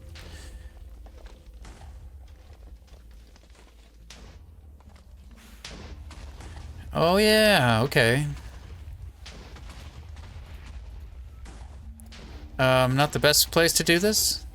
Oh yeah, okay. Not the best place to do this?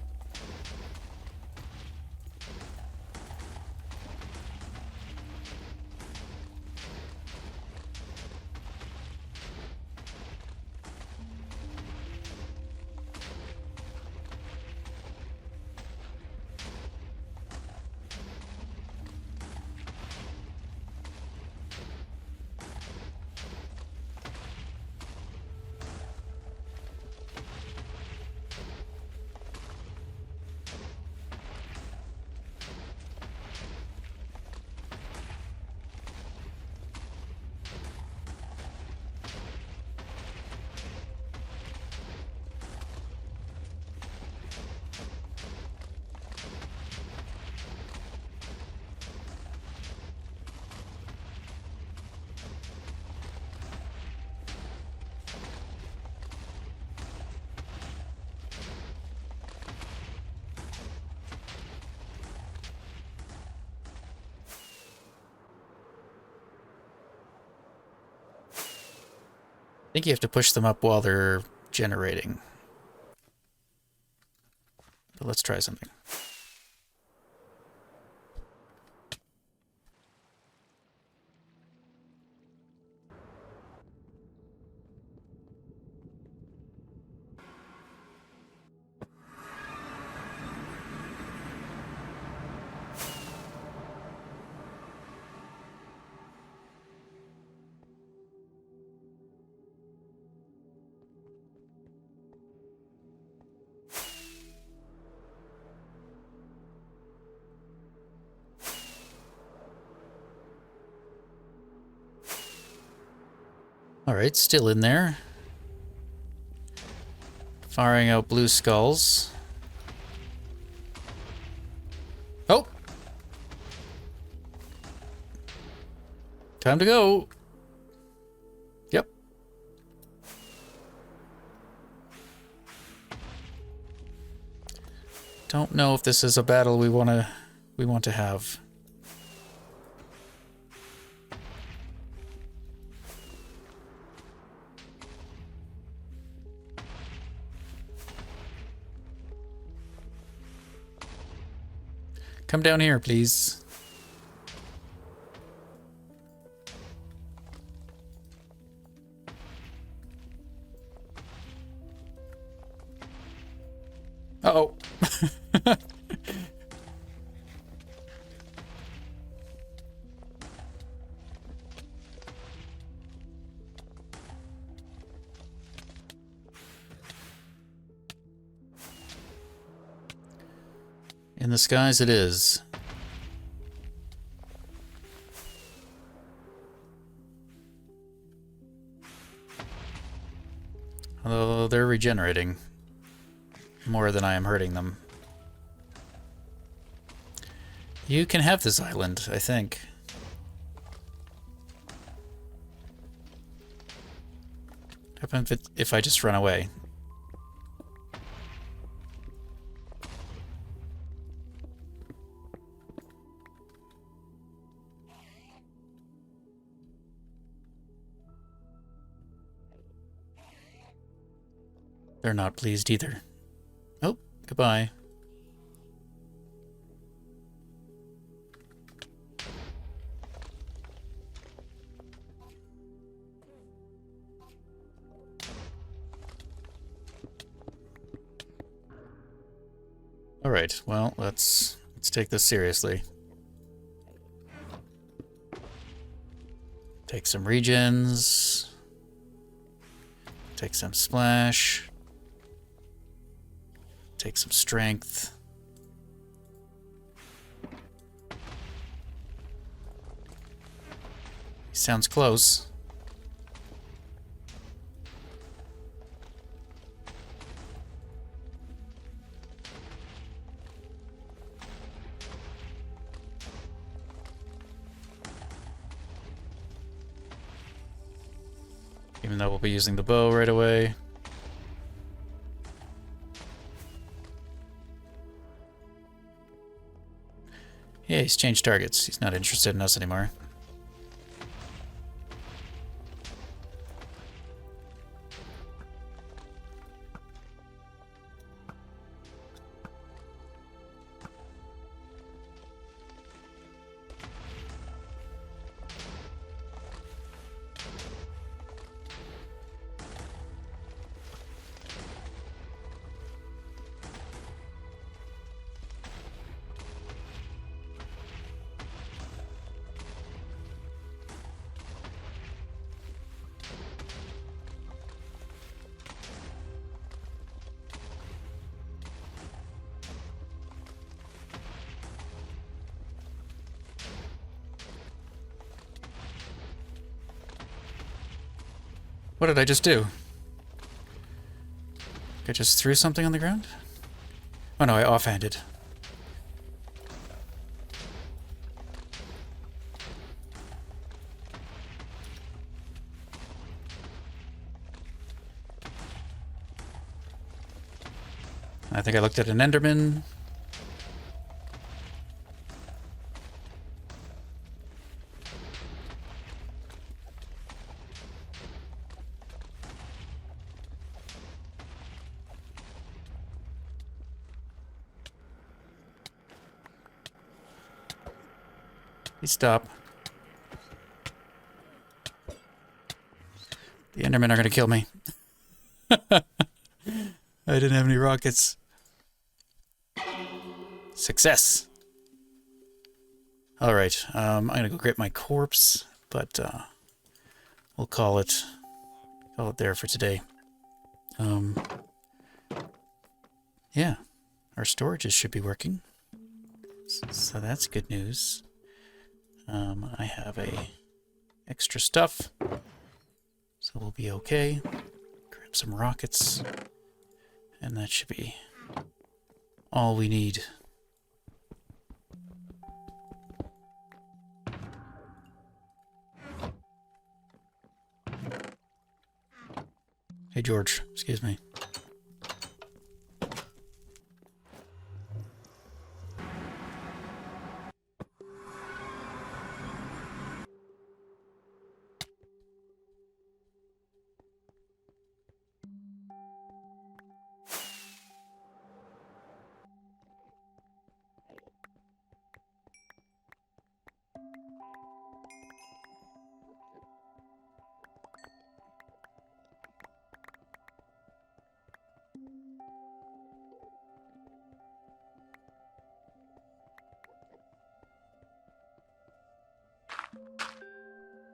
I think you have to push them up while they're generating. But let's try something. Alright, still in there. Firing out blue skulls. Oh! Time to go! Yep. Don't know if this is a battle we want to have. Come down here, please. Uh-oh. In the skies it is. Although they're regenerating more than I am hurting them. You can have this island, I think. What happens if I just run away? They're not pleased either. Oh, goodbye. All right, well, let's take this seriously. Take some regens. Take some splash. Take some strength. Sounds close. Even though we'll be using the bow right away. Yeah, he's changed targets. He's not interested in us anymore. What did I just do? I just threw something on the ground? Oh no, I offhanded. I think I looked at an Enderman. Please stop. The Endermen are gonna kill me. I didn't have any rockets. Success! Alright, I'm gonna go grab my corpse, but we'll call it there for today. Yeah, our storages should be working. So that's good news. I have extra stuff. So we'll be okay. Grab some rockets. And that should be all we need. Hey, George. Excuse me.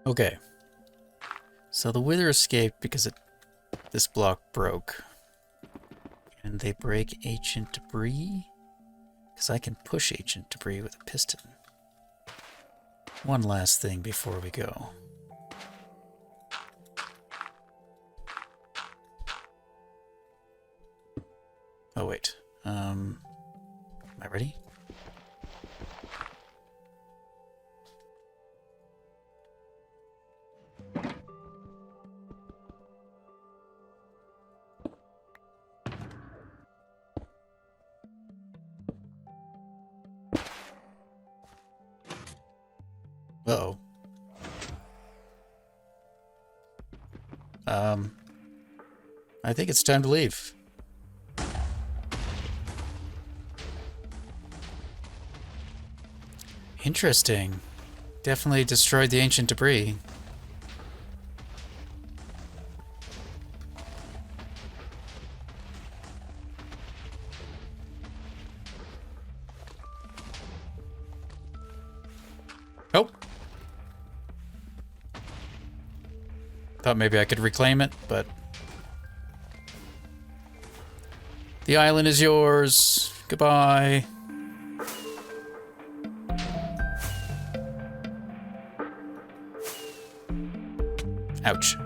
Okay. So the wither escaped because this block broke. And they break ancient debris? Because I can push ancient debris with a piston. One last thing before we go. Oh, wait. Am I ready? Uh-oh. I think it's time to leave. Interesting. Definitely destroyed the ancient debris. Oh! Thought maybe I could reclaim it, but... The island is yours. Goodbye. Ouch.